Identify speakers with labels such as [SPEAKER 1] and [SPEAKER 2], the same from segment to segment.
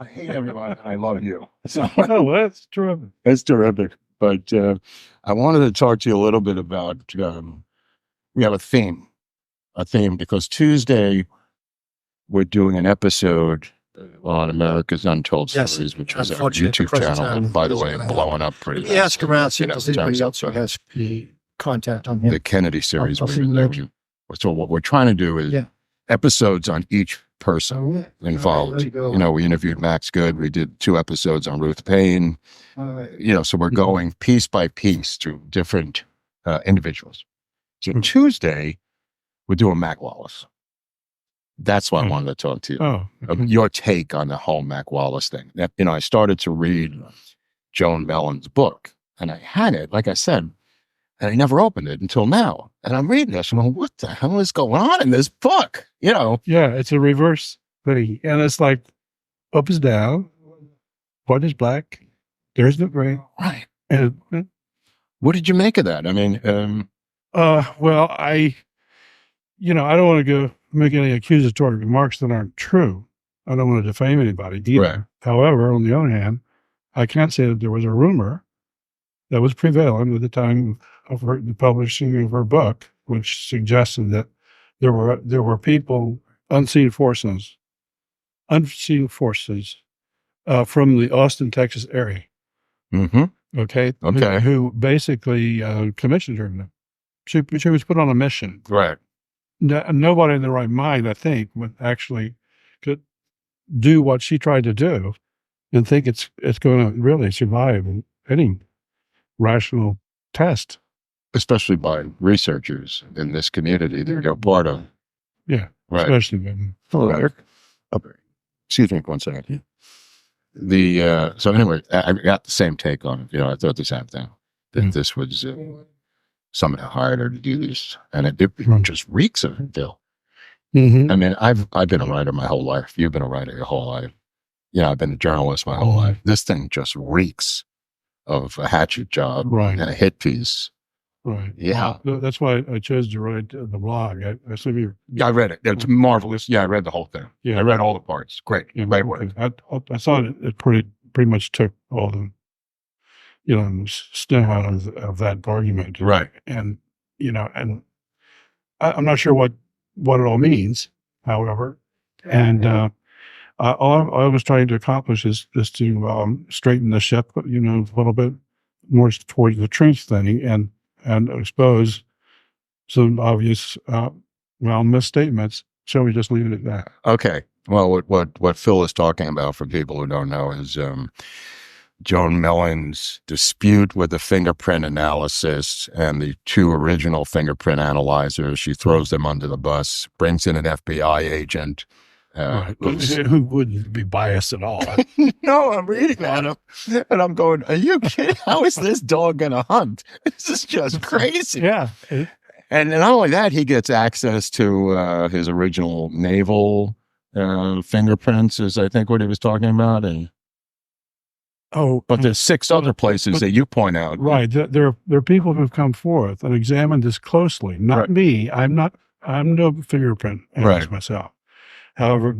[SPEAKER 1] I hate everyone, and I love you. So
[SPEAKER 2] Oh, that's terrific.
[SPEAKER 1] that's terrific. But I wanted to talk to you a little bit about, we have a theme because Tuesday we're doing an episode on America's Untold Stories, which is our YouTube channel. And by the way, blowing up pretty fast.
[SPEAKER 3] Ask around, see if there's anybody else who has the contact on him.
[SPEAKER 1] The Kennedy series.
[SPEAKER 3] I'll see you.
[SPEAKER 1] So what we're trying to do is episodes on each person involved. You know, we interviewed Max Good. We did 2 episodes on Ruth Payne. You know, so we're going piece by piece through different individuals. So Tuesday, we're doing Mac Wallace. That's why I wanted to talk to you.
[SPEAKER 2] Oh,
[SPEAKER 1] Your take on the whole Mac Wallace thing. You know, I started to read Joan Mellon's book, and I had it, like I said, and I never opened it until now. And I'm reading this, and I'm like, what the hell is going on in this book? You know?
[SPEAKER 2] yeah, it's a reverse thing. And it's like, up is down, white is black, there's the gray.
[SPEAKER 1] Right.
[SPEAKER 2] And,
[SPEAKER 1] What did you make of that? I mean,
[SPEAKER 2] well, I don't want to go make any accusatory remarks that aren't true. I don't want to defame anybody either.
[SPEAKER 1] Right.
[SPEAKER 2] However, on the other hand, I can't say that there was a rumor that was prevalent at the time of the publishing of her book, which suggested that there were people, unseen forces from the Austin, Texas area. Okay. Who basically commissioned her. She was put on a mission.
[SPEAKER 1] right.
[SPEAKER 2] Nobody in their right mind, I think, would actually could do what she tried to do and think it's going to really survive any rational test.
[SPEAKER 1] Especially by researchers in this community that you're part of.
[SPEAKER 2] Yeah,
[SPEAKER 1] Right.
[SPEAKER 2] especially when.
[SPEAKER 1] Hello, Eric. Excuse me 1 second. So anyway, I got the same take on it. You know, I thought the same thing. That this was someone hired her to do this, and it just reeks of it, Phil.
[SPEAKER 2] Mm-hmm.
[SPEAKER 1] I mean, I've been a writer my whole life. You've been a writer your whole life. Yeah, I've been a journalist my whole life. This thing just reeks of a hatchet job
[SPEAKER 2] Right.
[SPEAKER 1] and a hit piece.
[SPEAKER 2] Right.
[SPEAKER 1] Yeah.
[SPEAKER 2] Well, that's why I chose to write the blog. I assume you.
[SPEAKER 1] Yeah, I read it. It's marvelous. Yeah, I read the whole thing.
[SPEAKER 2] Yeah.
[SPEAKER 1] I read all the parts. Great.
[SPEAKER 2] Yeah,
[SPEAKER 1] Great work.
[SPEAKER 2] I thought it pretty much took all the, stem out of that argument.
[SPEAKER 1] Right.
[SPEAKER 2] And, and I'm not sure what it all means, however. And all I was trying to accomplish is to straighten the ship, a little bit more towards the truth thing and expose some obvious, misstatements. Shall we just leave it at that?
[SPEAKER 1] Okay. Well, what Phil is talking about, for people who don't know, is Joan Mellon's dispute with the fingerprint analysis and the 2 original fingerprint analyzers. She throws them under the bus, brings in an FBI agent.
[SPEAKER 2] Who wouldn't be biased at all?
[SPEAKER 1] No, I'm reading at him, and I'm going, are you kidding? How is this dog going to hunt? This is just crazy.
[SPEAKER 2] Yeah.
[SPEAKER 1] And not only that, he gets access to his original naval fingerprints, is I think what he was talking about. And but there's 6 other places that you point out.
[SPEAKER 2] Right. There are people who've come forth and examined this closely. Not me. I'm no fingerprint analyst myself. However,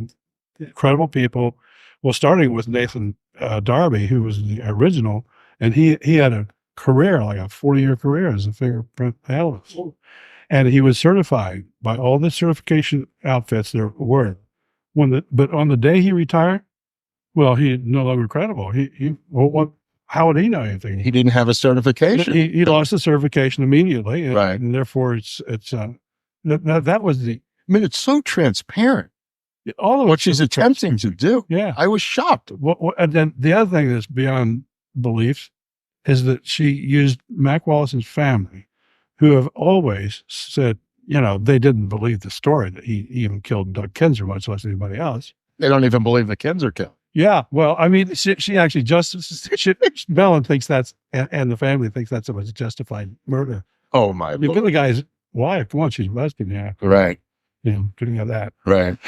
[SPEAKER 2] credible people, well, starting with Nathan Darby, who was the original, and he had a career, like a 40-year career as a fingerprint analyst. And he was certified by all the certification outfits there were. But on the day he retired, well, he no longer credible. How would he know anything?
[SPEAKER 1] He didn't have a certification.
[SPEAKER 2] He lost the certification immediately.
[SPEAKER 1] Right.
[SPEAKER 2] And therefore that was the.
[SPEAKER 1] I mean, it's so transparent.
[SPEAKER 2] All of
[SPEAKER 1] what she's attempting to do.
[SPEAKER 2] Yeah.
[SPEAKER 1] I was shocked.
[SPEAKER 2] And then the other thing that's beyond belief is that she used Mac Wallace's family, who have always said, they didn't believe the story that he even killed Doug Kinzer, much less anybody else.
[SPEAKER 1] They don't even believe the Kinzer kill.
[SPEAKER 2] Yeah. Well, I mean, she actually Mellon thinks and the family thinks that's a justified murder.
[SPEAKER 1] Oh, my
[SPEAKER 2] I mean, the guy's wife, she's Muslim, yeah.
[SPEAKER 1] Right.
[SPEAKER 2] Couldn't have that.
[SPEAKER 1] Right.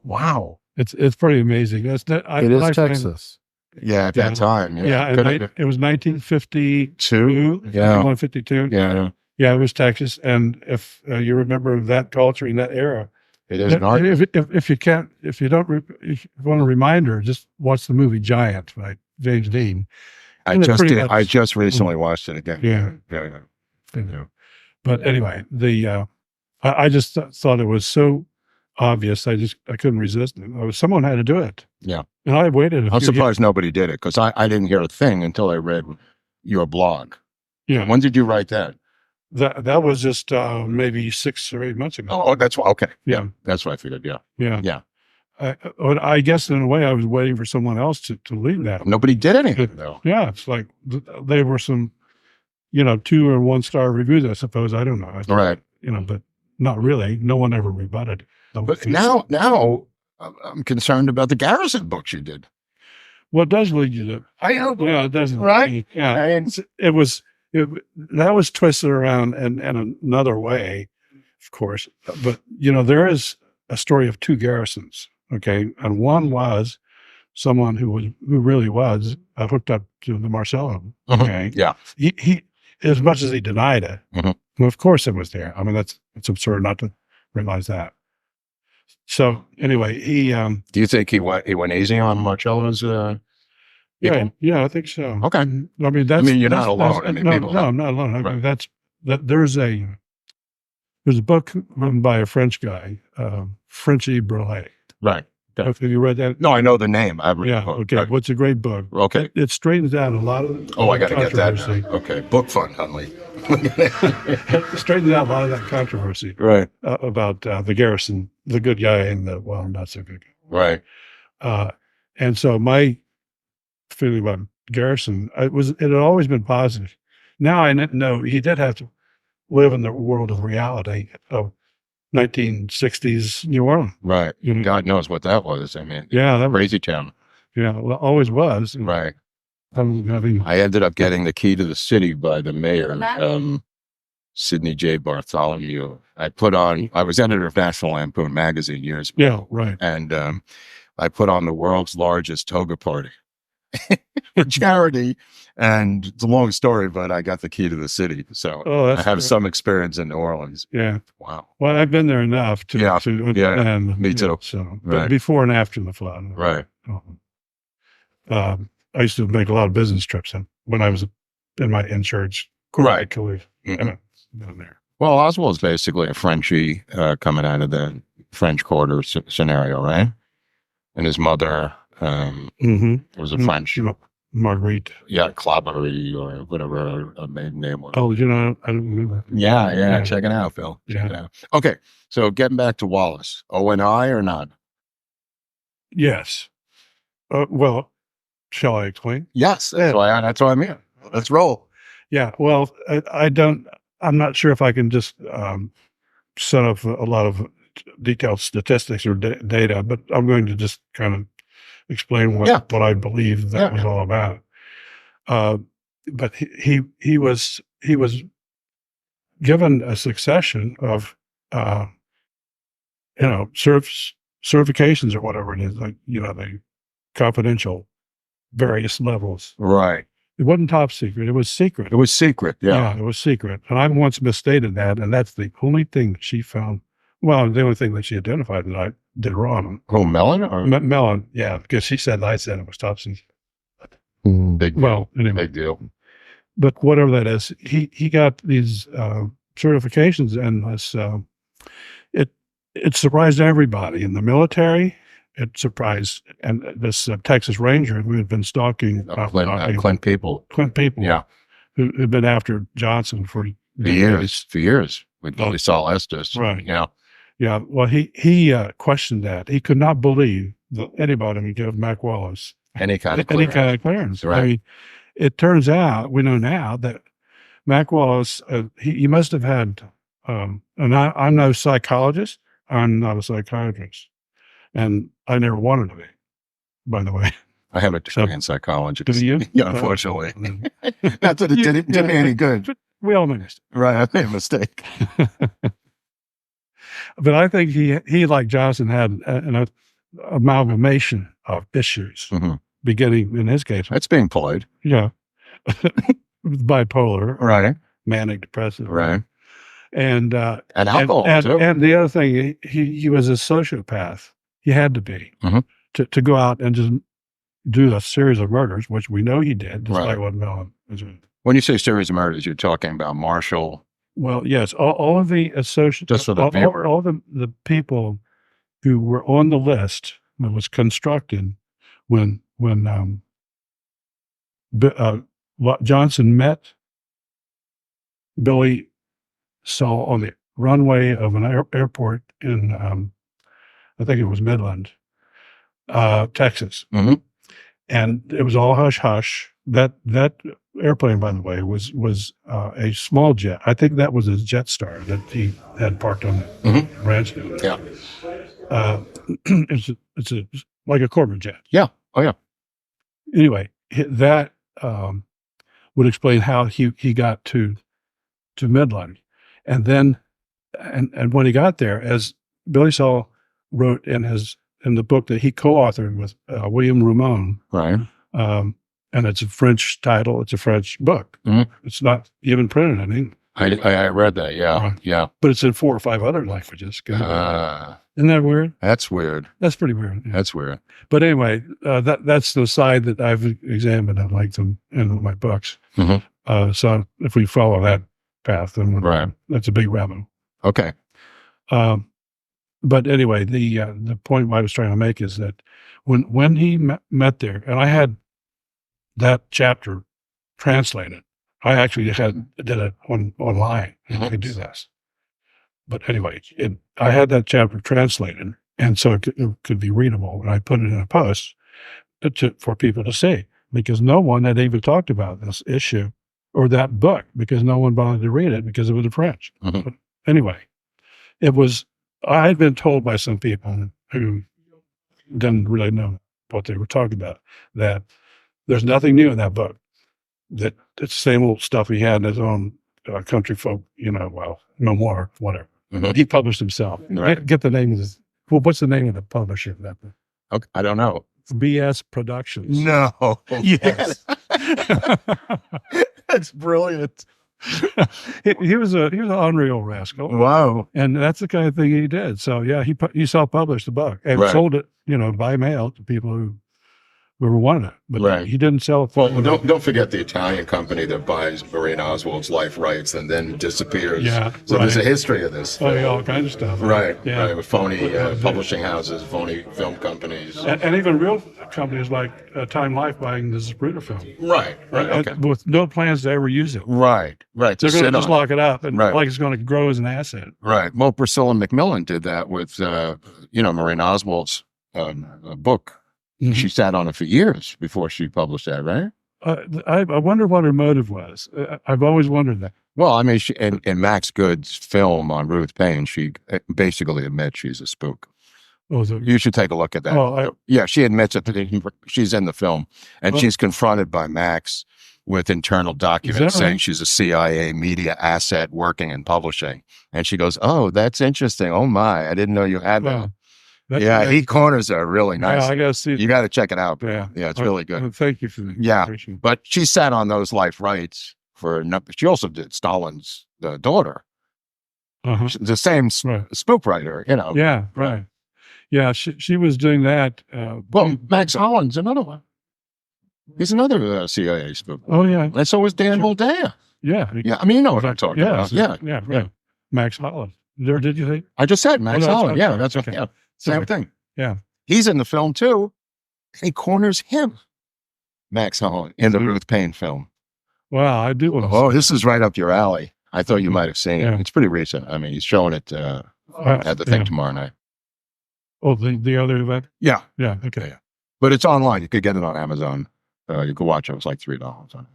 [SPEAKER 1] Wow.
[SPEAKER 2] It's pretty amazing. It is
[SPEAKER 3] Texas.
[SPEAKER 1] Yeah, at that time.
[SPEAKER 2] Yeah. It was 1952.
[SPEAKER 1] Yeah.
[SPEAKER 2] 1952.
[SPEAKER 1] Yeah.
[SPEAKER 2] Yeah, it was Texas. And if you remember that culture in that era,
[SPEAKER 1] It is an art.
[SPEAKER 2] If you want a reminder, just watch the movie Giant by James Dean.
[SPEAKER 1] I just recently watched it again.
[SPEAKER 2] Yeah. But anyway, I just thought it was so obvious. I couldn't resist it. Someone had to do it.
[SPEAKER 1] Yeah.
[SPEAKER 2] And I waited.
[SPEAKER 1] I'm surprised nobody did it, because I didn't hear a thing until I read your blog.
[SPEAKER 2] Yeah.
[SPEAKER 1] When did you write that?
[SPEAKER 2] That was just maybe 6 or 8 months ago.
[SPEAKER 1] Oh, that's why. Okay.
[SPEAKER 2] Yeah.
[SPEAKER 1] That's what I figured. Yeah.
[SPEAKER 2] Yeah. I guess in a way I was waiting for someone else to lead that.
[SPEAKER 1] Nobody did anything though.
[SPEAKER 2] Yeah. It's like they were some, 2 or 1 star reviews, I suppose. I don't know.
[SPEAKER 1] Right.
[SPEAKER 2] But not really. No one ever rebutted.
[SPEAKER 1] But now I'm concerned about the Garrison books you did.
[SPEAKER 2] Well, it does lead you to.
[SPEAKER 1] I hope.
[SPEAKER 2] Yeah, it does.
[SPEAKER 1] Right.
[SPEAKER 2] Yeah. That was twisted around in another way, of course. But, there is a story of 2 Garrisons. Okay. And one was someone who really was hooked up to the Marcello. Okay.
[SPEAKER 1] Yeah.
[SPEAKER 2] He as much as he denied it, well, of course it was there. I mean, it's absurd not to realize that. So anyway, he,
[SPEAKER 1] do you think he went easy on Marcello's,
[SPEAKER 2] yeah, I think so.
[SPEAKER 1] Okay.
[SPEAKER 2] I mean,
[SPEAKER 1] you're not alone.
[SPEAKER 2] No, I'm not alone. I mean, there's a book written by a French guy, Frenchy Brulé.
[SPEAKER 1] Right.
[SPEAKER 2] Have you read that?
[SPEAKER 1] No, I know the name. I've read the book.
[SPEAKER 2] Okay. Well, it's a great book.
[SPEAKER 1] Okay.
[SPEAKER 2] It straightens out a lot of the
[SPEAKER 1] I got to get that now. Okay. Book fun, Hunley.
[SPEAKER 2] It straightens out a lot of that controversy.
[SPEAKER 1] Right.
[SPEAKER 2] About the Garrison, the good guy and the, not so good guy.
[SPEAKER 1] Right.
[SPEAKER 2] And so my feeling about Garrison, it had always been positive. Now I know he did have to live in the world of reality of 1960s New Orleans.
[SPEAKER 1] Right. God knows what that was. I mean,
[SPEAKER 2] yeah, that
[SPEAKER 1] crazy town.
[SPEAKER 2] Yeah, well, always was.
[SPEAKER 1] Right.
[SPEAKER 2] I
[SPEAKER 1] ended up getting the key to the city by the mayor, Sidney J. Bartholomew. I was editor of National Lampoon magazine years ago.
[SPEAKER 2] Yeah, right.
[SPEAKER 1] And I put on the world's largest toga party for charity. And it's a long story, but I got the key to the city. So I have some experience in New Orleans.
[SPEAKER 2] Yeah.
[SPEAKER 1] Wow.
[SPEAKER 2] Well, I've been there enough to
[SPEAKER 1] me too.
[SPEAKER 2] So, but before and after the flood.
[SPEAKER 1] Right.
[SPEAKER 2] I used to make a lot of business trips when I was in my in-church.
[SPEAKER 1] Right.
[SPEAKER 2] Down there.
[SPEAKER 1] Well, Oswald's basically a Frenchie coming out of the French Quarter scenario, right? And his mother was a French.
[SPEAKER 2] Marguerite.
[SPEAKER 1] Yeah, Claverie or whatever her maiden name was.
[SPEAKER 2] Oh, I don't remember.
[SPEAKER 1] Yeah. Check it out, Phil. Check it out. Okay, so getting back to Wallace. O&I or not?
[SPEAKER 2] Yes. Well, shall I explain?
[SPEAKER 1] Yes, that's what I mean. Let's roll.
[SPEAKER 2] Yeah, well, I'm not sure if I can just set up a lot of detailed statistics or data, but I'm going to just kind of explain what I believe that was all about. But he was given a succession of certifications or whatever it is, like the confidential various levels.
[SPEAKER 1] Right.
[SPEAKER 2] It wasn't top secret. It was secret.
[SPEAKER 1] It was secret. Yeah.
[SPEAKER 2] It was secret. And I once misstated that, and that's the only thing that she found. Well, the only thing that she identified that I did wrong.
[SPEAKER 1] Oh, Mellon? Or?
[SPEAKER 2] Mellon, yeah, because I said it was top secret.
[SPEAKER 1] Big deal.
[SPEAKER 2] Well, anyway.
[SPEAKER 1] Big deal.
[SPEAKER 2] But whatever that is, he got these certifications, and it surprised everybody in the military. It surprised, and this Texas Ranger who had been stalking
[SPEAKER 1] Clint People. Yeah,
[SPEAKER 2] who had been after Johnson for
[SPEAKER 1] years. We saw Estes.
[SPEAKER 2] Right.
[SPEAKER 1] Yeah.
[SPEAKER 2] Yeah. Well, he questioned that. He could not believe that anybody would give Mac Wallace
[SPEAKER 1] any kind of clearance.
[SPEAKER 2] Right. I mean, it turns out, we know now that Mac Wallace, he must have had, and I'm no psychologist, I'm not a psychiatrist, and I never wanted to be, by the way.
[SPEAKER 1] I have a degree in psychology.
[SPEAKER 2] Did you?
[SPEAKER 1] Yeah, unfortunately. Not that it did me any good.
[SPEAKER 2] We all made mistakes.
[SPEAKER 1] Right, I made a mistake.
[SPEAKER 2] But I think he like Johnson, had an amalgamation of issues, beginning, in his case.
[SPEAKER 1] That's being polite.
[SPEAKER 2] Yeah. Bipolar.
[SPEAKER 1] Right.
[SPEAKER 2] Manic depressive.
[SPEAKER 1] Right.
[SPEAKER 2] and
[SPEAKER 1] alcohol too.
[SPEAKER 2] And the other thing, he was a sociopath. He had to be to go out and just do a series of murders, which we know he did, despite what Mellon was doing.
[SPEAKER 1] When you say series of murders, you're talking about Marshall.
[SPEAKER 2] Well, yes, all of the associates,
[SPEAKER 1] Just for the
[SPEAKER 2] all the people who were on the list that was constructed when Johnson met Billy Saul on the runway of an airport in, I think it was Midland, Texas. And it was all hush hush. That airplane, by the way, was a small jet. I think that was his Jetstar that he had parked on the ranch.
[SPEAKER 1] Yeah.
[SPEAKER 2] It's like a Corporate jet.
[SPEAKER 1] Yeah. Oh yeah.
[SPEAKER 2] Anyway, that would explain how he got to Midland, and then and when he got there, as Billy Saul wrote in the book that he co-authored with William Ramon,
[SPEAKER 1] right?
[SPEAKER 2] And it's a French title. It's a French book. It's not even printed in English.
[SPEAKER 1] I read that. Yeah,
[SPEAKER 2] right.
[SPEAKER 1] Yeah.
[SPEAKER 2] But it's in 4 or 5 other languages. Isn't that weird?
[SPEAKER 1] That's weird.
[SPEAKER 2] That's pretty weird. Yeah.
[SPEAKER 1] That's weird.
[SPEAKER 2] But anyway, that's the side that I've examined. I like them in my books. So if we follow that path, then that's a big rabbit hole.
[SPEAKER 1] Okay.
[SPEAKER 2] But anyway, the point I was trying to make is that when he met there, and I had that chapter translated. I actually did it online. I could do this. But anyway, I had that chapter translated, and so it could be readable, and I put it in a post for people to see, because no one had even talked about this issue or that book, because no one bothered to read it because it was in French. But anyway, I had been told by some people who didn't really know what they were talking about, that there's nothing new in that book, that it's the same old stuff he had in his own country folk, memoir, whatever. He published himself. Right. Get the name of this. Well, what's the name of the publisher of that book?
[SPEAKER 1] Okay, I don't know.
[SPEAKER 2] BS Productions.
[SPEAKER 1] No.
[SPEAKER 2] Yes.
[SPEAKER 1] That's brilliant.
[SPEAKER 2] he was an unreal rascal.
[SPEAKER 1] Wow.
[SPEAKER 2] And that's the kind of thing he did. So yeah, he self-published the book and sold it, by mail to people who wanted it. But he didn't sell it.
[SPEAKER 1] Well, don't forget the Italian company that buys Maureen Oswald's life rights and then disappears.
[SPEAKER 2] Yeah.
[SPEAKER 1] So there's a history of this.
[SPEAKER 2] All kinds of stuff.
[SPEAKER 1] Right.
[SPEAKER 2] Yeah.
[SPEAKER 1] Right. With phony publishing houses, phony film companies.
[SPEAKER 2] And even real companies like Time Life buying the Zapruder film.
[SPEAKER 1] Right. Okay.
[SPEAKER 2] With no plans to ever use it.
[SPEAKER 1] Right.
[SPEAKER 2] They're going to just lock it up and like it's going to grow as an asset.
[SPEAKER 1] Right. Well, Priscilla McMillan did that with, Maureen Oswald's book. She sat on it for years before she published that, right?
[SPEAKER 2] I wonder what her motive was. I've always wondered that.
[SPEAKER 1] Well, I mean, in Max Good's film on Ruth Paine, she basically admits she's a spook. You should take a look at that. She admits it. She's in the film, and she's confronted by Max with internal documents saying she's a CIA media asset working in publishing. And she goes, "Oh, that's interesting. Oh my, I didn't know you had that." He corners are really nice.
[SPEAKER 2] I gotta see.
[SPEAKER 1] You got to check it out.
[SPEAKER 2] Yeah,
[SPEAKER 1] it's really good.
[SPEAKER 2] Thank you for that.
[SPEAKER 1] Yeah, but she sat on those life rights for. She also did Stalin's daughter. The same spook writer,
[SPEAKER 2] Yeah, right. Yeah, she was doing that.
[SPEAKER 1] Well, Max Holland's another one. He's another CIA spook.
[SPEAKER 2] Oh yeah,
[SPEAKER 1] and so was Dan Moldea.
[SPEAKER 2] Yeah.
[SPEAKER 1] I mean, you know what I'm talking about.
[SPEAKER 2] Yeah, right. Max Holland. Did you think?
[SPEAKER 1] I just said Max Holland. Yeah, that's okay. Yeah. Same thing.
[SPEAKER 2] Yeah.
[SPEAKER 1] He's in the film too. He corners him, Max Holland, in the Ruth Paine film.
[SPEAKER 2] Wow, I do.
[SPEAKER 1] This is right up your alley. I thought you might have seen it. It's pretty recent. I mean, he's showing it at the thing tomorrow night.
[SPEAKER 2] Oh, the other event?
[SPEAKER 1] Yeah.
[SPEAKER 2] Yeah. Okay.
[SPEAKER 1] Yeah. But it's online. You could get it on Amazon. You could watch it. It's like $3 on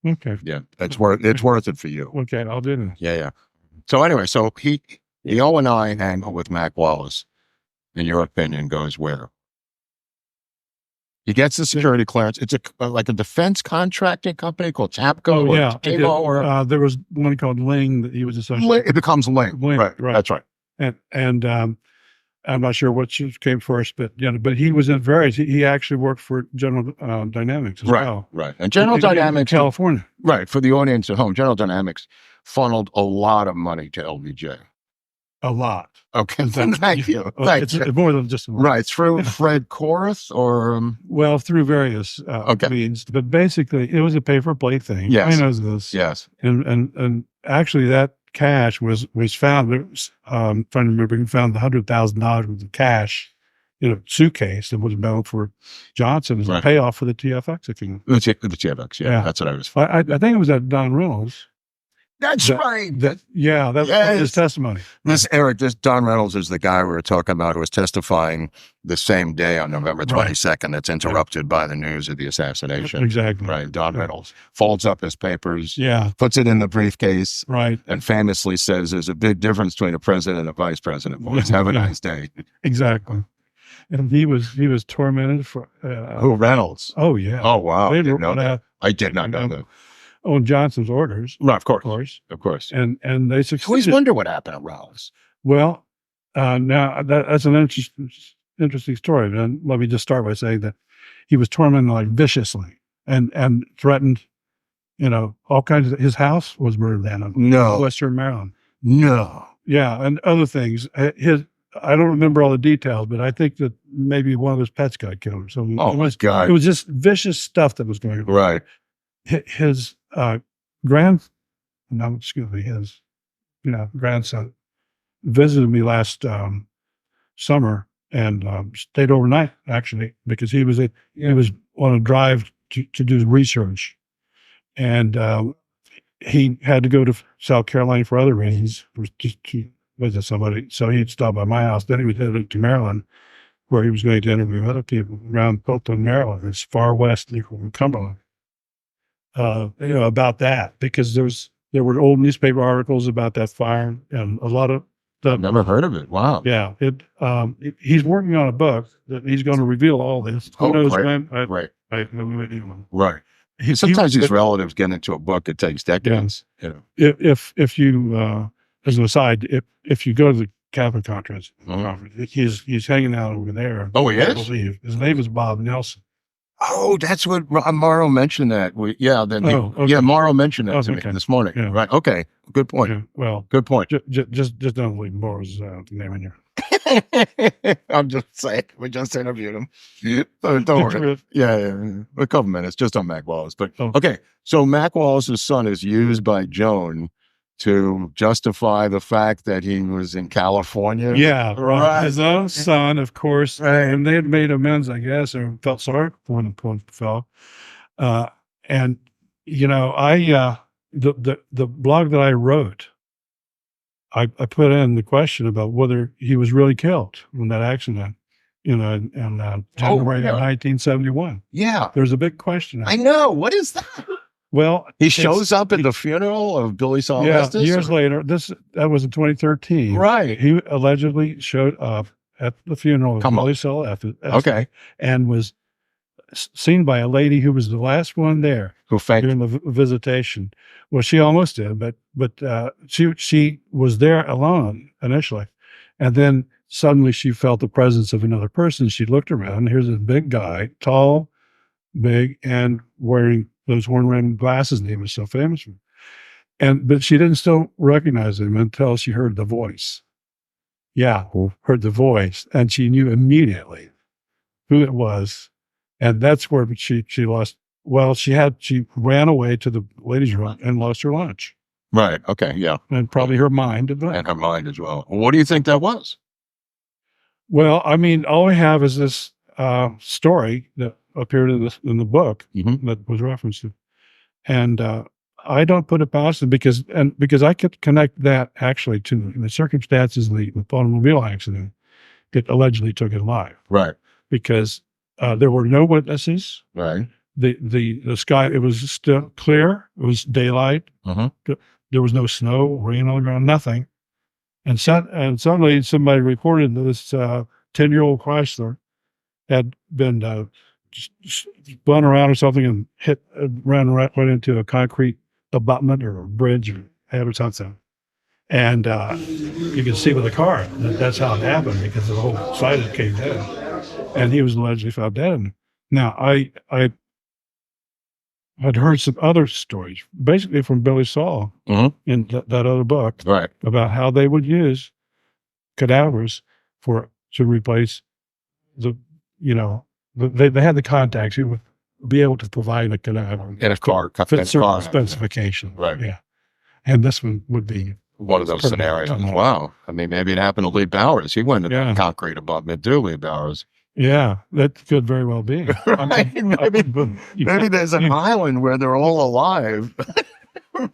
[SPEAKER 1] it.
[SPEAKER 2] Okay.
[SPEAKER 1] Yeah. It's worth it for you.
[SPEAKER 2] Okay. I'll do that.
[SPEAKER 1] Yeah. So anyway, the O&I angle with Mac Wallace, in your opinion, goes where? He gets the security clearance. It's like a defense contracting company called Tapco.
[SPEAKER 2] There was one called Ling that he was associated.
[SPEAKER 1] It becomes Ling. Right. That's right.
[SPEAKER 2] And I'm not sure what came first, but he was in various. He actually worked for General Dynamics as well.
[SPEAKER 1] Right. And General Dynamics,
[SPEAKER 2] in California.
[SPEAKER 1] Right. For the audience at home, General Dynamics funneled a lot of money to LBJ.
[SPEAKER 2] A lot.
[SPEAKER 1] Okay, thank you.
[SPEAKER 2] It's more than just a lot.
[SPEAKER 1] Right, through Fred Korth or
[SPEAKER 2] well, through various means, but basically it was a pay for play thing.
[SPEAKER 1] Yes.
[SPEAKER 2] I know this.
[SPEAKER 1] Yes.
[SPEAKER 2] And actually that cash was found. It was, trying to remember, he found $100,000 worth of cash in a suitcase that was bound for Johnson as a payoff for the TFX account.
[SPEAKER 1] The TFX, yeah, that's what I was.
[SPEAKER 2] I think it was at Don Reynolds.
[SPEAKER 1] That's right.
[SPEAKER 2] That's his testimony.
[SPEAKER 1] This Don Reynolds is the guy we were talking about who was testifying the same day on November 22nd. That's interrupted by the news of the assassination.
[SPEAKER 2] Exactly.
[SPEAKER 1] Right. Don Reynolds folds up his papers.
[SPEAKER 2] Yeah.
[SPEAKER 1] Puts it in the briefcase.
[SPEAKER 2] Right.
[SPEAKER 1] And famously says there's a big difference between a president and a vice president. Boys, have a nice day.
[SPEAKER 2] Exactly. And he was tormented for
[SPEAKER 1] who, Reynolds?
[SPEAKER 2] Oh yeah.
[SPEAKER 1] Oh wow. I did not know that.
[SPEAKER 2] On Johnson's orders.
[SPEAKER 1] No, of course.
[SPEAKER 2] And they succeeded.
[SPEAKER 1] I always wonder what happened to Reynolds.
[SPEAKER 2] Well, now that's an interesting story. And let me just start by saying that he was tormented like viciously and threatened, all kinds of, his house was burned down in Western Maryland.
[SPEAKER 1] No.
[SPEAKER 2] Yeah. And other things. I don't remember all the details, but I think that maybe one of his pets got killed. So
[SPEAKER 1] God.
[SPEAKER 2] It was just vicious stuff that was going on.
[SPEAKER 1] Right.
[SPEAKER 2] His grandson visited me last summer and stayed overnight actually because he was on a drive to do research, and he had to go to South Carolina for other reasons, just to visit somebody. So he'd stop by my house. Then he was headed to Maryland, where he was going to interview other people around Fulton, Maryland. It's far west near Cumberland. About that, because there were old newspaper articles about that fire and a lot of stuff.
[SPEAKER 1] I've never heard of it. Wow.
[SPEAKER 2] Yeah. He's working on a book that he's going to reveal all this. Who knows when?
[SPEAKER 1] Right.
[SPEAKER 2] Right.
[SPEAKER 1] Sometimes these relatives get into a book, it takes decades.
[SPEAKER 2] Yeah. If you, as an aside, if you go to the Catholic conference, he's hanging out over there.
[SPEAKER 1] Oh, he is?
[SPEAKER 2] His name is Bob Nelson.
[SPEAKER 1] Oh, that's what Morrow mentioned that. Morrow mentioned that to me this morning. Yeah. Right. Okay. Good point.
[SPEAKER 2] Yeah. Well,
[SPEAKER 1] good point.
[SPEAKER 2] Just don't leave Morrow's name in here.
[SPEAKER 1] I'm just saying. We just interviewed him. Don't worry. Yeah. A couple minutes just on Mac Wallace. But okay. So Mac Wallace's son is used by Joan to justify the fact that he was in California.
[SPEAKER 2] Yeah, right. His own son, of course, and they had made amends, I guess, or felt sorry for the fellow. And the blog that I wrote, I put in the question about whether he was really killed in that accident, in January of 1971.
[SPEAKER 1] Yeah,
[SPEAKER 2] there's a big question.
[SPEAKER 1] I know. What is that?
[SPEAKER 2] Well,
[SPEAKER 1] he shows up at the funeral of Billy Saul Estes?
[SPEAKER 2] Years later. That was in 2013.
[SPEAKER 1] Right.
[SPEAKER 2] He allegedly showed up at the funeral of Billy Saul Estes.
[SPEAKER 1] Okay.
[SPEAKER 2] And was seen by a lady who was the last one there during the visitation. Well, she almost did, but she was there alone initially, and then suddenly she felt the presence of another person. She looked around. Here's a big guy, tall, big, and wearing those horn-rimmed glasses that he was so famous for. But she didn't still recognize him until she heard the voice. Yeah, heard the voice, and she knew immediately who it was. And that's where she lost. Well, she ran away to the ladies' room and lost her lunch.
[SPEAKER 1] Right. Okay. Yeah.
[SPEAKER 2] And probably her mind.
[SPEAKER 1] And her mind as well. What do you think that was?
[SPEAKER 2] Well, I mean, all we have is this story that appeared in the book that was referenced to. And I don't put it past them because I could connect that actually to the circumstances of the automobile accident that allegedly took his life.
[SPEAKER 1] Right.
[SPEAKER 2] Because there were no witnesses.
[SPEAKER 1] Right.
[SPEAKER 2] The sky, it was still clear. It was daylight. There was no snow, rain on the ground, nothing. And suddenly somebody reported that this 10-year-old Chrysler had been spun around or something and ran right into a concrete abutment or a bridge or head or something. And you can see with the car that's how it happened, because the whole side of it came down. And he was allegedly found dead. Now, had heard some other stories, basically from Billy Saul in that other book,
[SPEAKER 1] right,
[SPEAKER 2] about how they would use cadavers to replace the, they had the contacts who would be able to provide a cadaver
[SPEAKER 1] in a car,
[SPEAKER 2] fit certain specifications.
[SPEAKER 1] Right.
[SPEAKER 2] Yeah. And this one would be
[SPEAKER 1] one of those scenarios. Wow. I mean, maybe it happened to Lee Bowers. He went in concrete abutment too, Lee Bowers.
[SPEAKER 2] Yeah, that could very well be.
[SPEAKER 1] Right? Maybe there's an island where they're all alive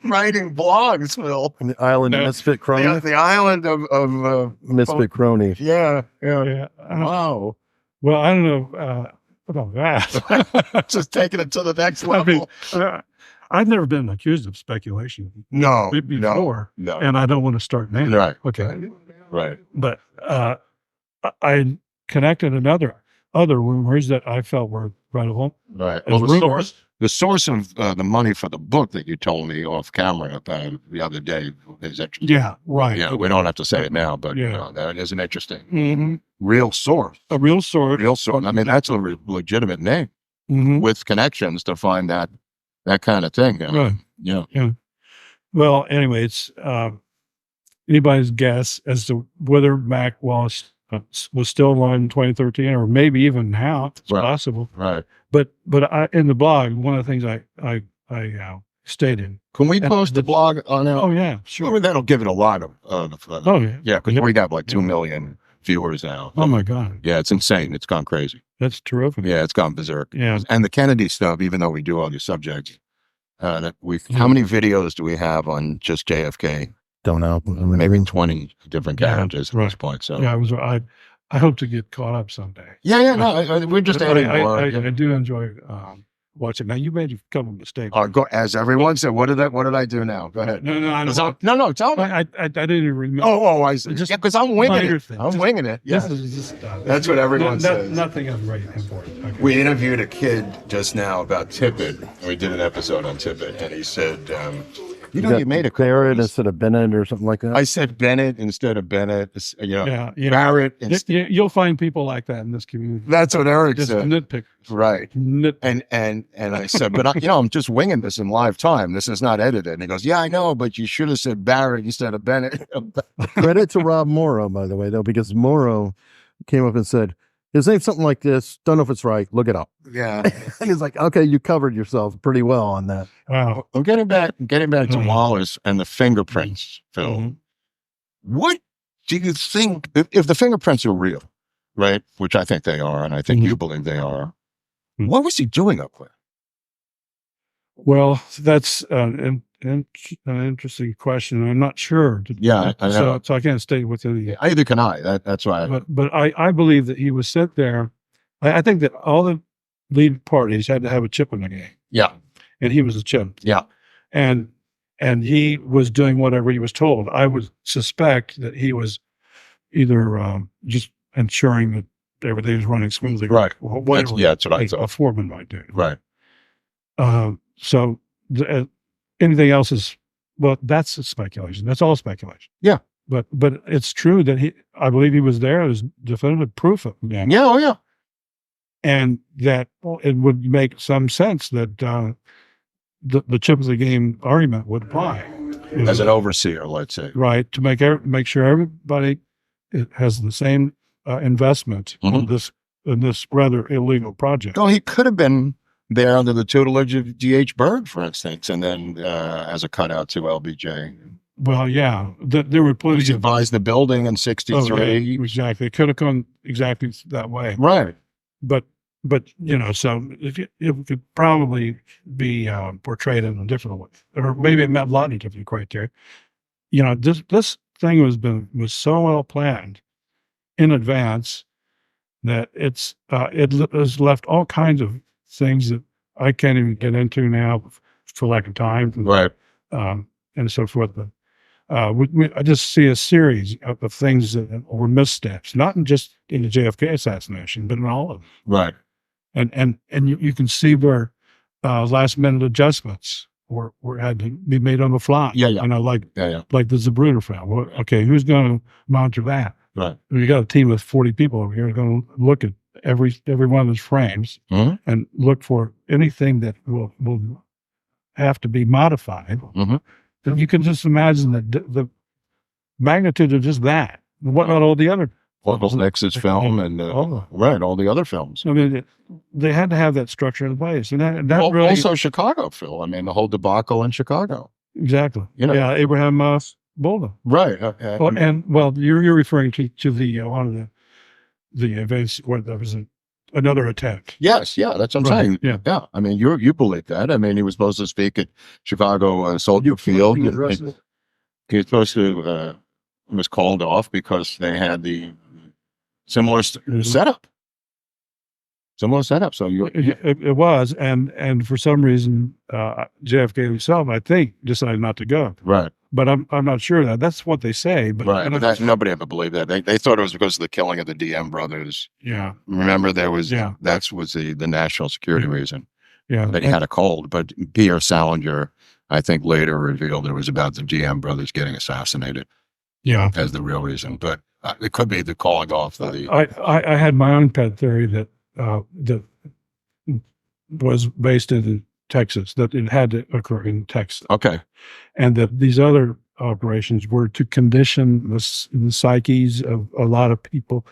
[SPEAKER 1] writing blogs, Phil.
[SPEAKER 4] The island of Misfit Crony.
[SPEAKER 1] The island of
[SPEAKER 4] Misfit Crony.
[SPEAKER 1] Yeah.
[SPEAKER 2] Wow. Well, I don't know about that.
[SPEAKER 1] Just taking it to the next level.
[SPEAKER 2] I mean, I've never been accused of speculation.
[SPEAKER 1] No.
[SPEAKER 2] Before.
[SPEAKER 1] No.
[SPEAKER 2] And I don't want to start now.
[SPEAKER 1] Right.
[SPEAKER 2] Okay.
[SPEAKER 1] Right.
[SPEAKER 2] But I connected other rumors that I felt were credible.
[SPEAKER 1] Right. Well, the source of the money for the book that you told me off camera the other day is interesting.
[SPEAKER 2] Yeah, right.
[SPEAKER 1] Yeah, we don't have to say it now, but that is an interesting real source.
[SPEAKER 2] A real source.
[SPEAKER 1] Real source. I mean, that's a legitimate name with connections to find that kind of thing.
[SPEAKER 2] Right.
[SPEAKER 1] Yeah.
[SPEAKER 2] Well, anyway, it's anybody's guess as to whether Mac Wallace was still alive in 2013, or maybe even now. It's possible.
[SPEAKER 1] Right.
[SPEAKER 2] But in the blog, one of the things I stated.
[SPEAKER 1] Can we post the blog on that?
[SPEAKER 2] Oh yeah, sure.
[SPEAKER 1] I mean, that'll give it a lot of. Yeah, because we got like 2 million viewers now.
[SPEAKER 2] Oh my God.
[SPEAKER 1] Yeah, it's insane. It's gone crazy.
[SPEAKER 2] That's terrific.
[SPEAKER 1] Yeah, it's gone berserk.
[SPEAKER 2] Yeah.
[SPEAKER 1] And the Kennedy stuff, even though we do all these subjects, how many videos do we have on just JFK?
[SPEAKER 4] Don't know.
[SPEAKER 1] Maybe 20 different characters at this point. So
[SPEAKER 2] I hope to get caught up someday.
[SPEAKER 1] Yeah. No, we're just adding more.
[SPEAKER 2] I do enjoy watching. Now you made a couple of mistakes.
[SPEAKER 1] As everyone said, what did I do now? Go ahead.
[SPEAKER 2] No,
[SPEAKER 1] No, tell me.
[SPEAKER 2] I didn't even remember.
[SPEAKER 1] Oh, I see.
[SPEAKER 2] Just
[SPEAKER 1] because I'm winging it.
[SPEAKER 2] thing.
[SPEAKER 1] I'm winging it. Yeah.
[SPEAKER 2] This is just
[SPEAKER 1] that's what everyone says.
[SPEAKER 2] Nothing of great important. Okay.
[SPEAKER 1] We interviewed a kid just now about Tippett. We did an episode on Tippett, and he said, you made a
[SPEAKER 4] Barrett instead of Bennett or something like that.
[SPEAKER 1] I said Bennett instead of Bennett.
[SPEAKER 2] Barrett. You'll find people like that in this community.
[SPEAKER 1] That's what Eric
[SPEAKER 2] just
[SPEAKER 1] said.
[SPEAKER 2] Nitpick.
[SPEAKER 1] Right. And I said, but I'm just winging this in live time. This is not edited. And he goes, yeah, I know, but you should have said Barrett instead of Bennett.
[SPEAKER 4] Credit to Rob Morrow, by the way, though, because Morrow came up and said, his name's something like this. Don't know if it's right. Look it up.
[SPEAKER 1] Yeah.
[SPEAKER 4] He's like, okay, you covered yourself pretty well on that.
[SPEAKER 2] Wow.
[SPEAKER 1] I'm getting back to Wallace and the fingerprints, Phil. What do you think, if the fingerprints are real, right? Which I think they are, and I think you believe they are. What was he doing up there?
[SPEAKER 2] Well, that's an interesting question. I'm not sure.
[SPEAKER 1] Yeah, I know.
[SPEAKER 2] So I can't state with any.
[SPEAKER 1] Either can I. That's why.
[SPEAKER 2] But I believe that he was sent there. I think that all the lead parties had to have a chip in the game.
[SPEAKER 1] Yeah,
[SPEAKER 2] and he was a chip.
[SPEAKER 1] Yeah,
[SPEAKER 2] and he was doing whatever he was told. I would suspect that he was either just ensuring that everything was running smoothly.
[SPEAKER 1] Right.
[SPEAKER 2] Whatever
[SPEAKER 1] that's what I thought.
[SPEAKER 2] A foreman might do.
[SPEAKER 1] Right.
[SPEAKER 2] So anything else is, that's speculation. That's all speculation.
[SPEAKER 1] Yeah.
[SPEAKER 2] But it's true that I believe he was there. There's definitive proof of that.
[SPEAKER 1] Yeah. Oh, yeah.
[SPEAKER 2] And that it would make some sense that the chip of the game argument would apply.
[SPEAKER 1] As an overseer, let's say.
[SPEAKER 2] Right. To make sure everybody has the same investment in this rather illegal project.
[SPEAKER 1] Well, he could have been there under the tutelage of D.H. Berg, for instance, and then as a cutout to LBJ.
[SPEAKER 2] Well, yeah, there were plenty.
[SPEAKER 1] He advised the building in '63.
[SPEAKER 2] Oh, yeah, exactly. It could have gone exactly that way.
[SPEAKER 1] Right.
[SPEAKER 2] But so it could probably be portrayed in a different way, or maybe it met a lot of different criteria. This thing was so well planned in advance that it has left all kinds of things that I can't even get into now for lack of time.
[SPEAKER 1] Right.
[SPEAKER 2] And so forth. But I just see a series of things that were missteps, not just in the JFK assassination, but in all of them.
[SPEAKER 1] Right.
[SPEAKER 2] And you can see where last minute adjustments were had to be made on the fly.
[SPEAKER 1] Yeah.
[SPEAKER 2] Like the Zapruder file. Well, okay, who's going to monitor that?
[SPEAKER 1] Right.
[SPEAKER 2] We got a team of 40 people over here going to look at every one of those frames and look for anything that will have to be modified,
[SPEAKER 1] Mhm.
[SPEAKER 2] then you can just imagine the magnitude of just that. What about all the other?
[SPEAKER 1] Well, Nix's film and right, all the other films.
[SPEAKER 2] I mean, they had to have that structure in place, and that
[SPEAKER 1] Well,
[SPEAKER 2] really
[SPEAKER 1] also Chicago, Phil. I mean, the whole debacle in Chicago.
[SPEAKER 2] exactly.
[SPEAKER 1] You know,
[SPEAKER 2] Yeah, Abraham Bolden.
[SPEAKER 1] right?
[SPEAKER 2] You're referring to the one of the events where there was another attack.
[SPEAKER 1] Yes, yeah, that's what I'm
[SPEAKER 2] Right,
[SPEAKER 1] saying.
[SPEAKER 2] yeah.
[SPEAKER 1] Yeah, I mean, you believe that? I mean, he was supposed to speak at Chicago Soldier Field. He was supposed to. Was called off because they had the similar setup. Similar setup. So
[SPEAKER 2] It was, and for some reason, JFK himself, I think, decided not to go.
[SPEAKER 1] right,
[SPEAKER 2] But I'm not sure that that's what they say. But
[SPEAKER 1] right. But nobody ever believed that. They thought it was because of the killing of the DM brothers.
[SPEAKER 2] yeah,
[SPEAKER 1] Remember, there was
[SPEAKER 2] Yeah.
[SPEAKER 1] that was the national security reason
[SPEAKER 2] yeah.
[SPEAKER 1] that he had a cold. But Pierre Salinger, I think, later revealed it was about the DM brothers getting assassinated
[SPEAKER 2] Yeah.
[SPEAKER 1] as the real reason. But it could be the calling off of the.
[SPEAKER 2] I had my own pet theory that that was based in Texas, that it had to occur in Texas,
[SPEAKER 1] Okay.
[SPEAKER 2] and that these other operations were to condition the psyches of a lot of people,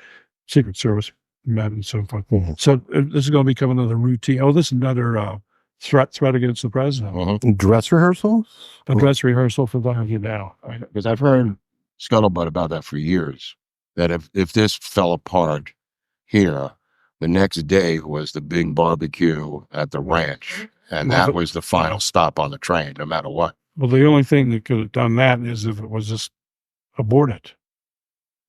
[SPEAKER 2] Secret Service men and so forth.
[SPEAKER 4] Mm-hmm.
[SPEAKER 2] So this is going to become another routine. Oh, this is another threat against the president.
[SPEAKER 1] Mhm.
[SPEAKER 4] Dress rehearsals?
[SPEAKER 2] A dress rehearsal for the now.
[SPEAKER 1] Because I've heard scuttlebutt about that for years. That if this fell apart here, the next day was the big barbecue at the ranch, and that was the final stop on the train, no matter what.
[SPEAKER 2] Well, the only thing that could have done that is if it was just aborted.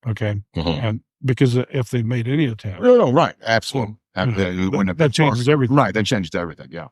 [SPEAKER 2] Okay.
[SPEAKER 1] Mhm.
[SPEAKER 2] And because if they made any attempt,
[SPEAKER 1] No, right, absolutely.
[SPEAKER 2] Yeah.
[SPEAKER 1] It wouldn't have
[SPEAKER 2] That
[SPEAKER 1] been
[SPEAKER 2] changes everything.
[SPEAKER 1] Right, that changed everything. Yeah.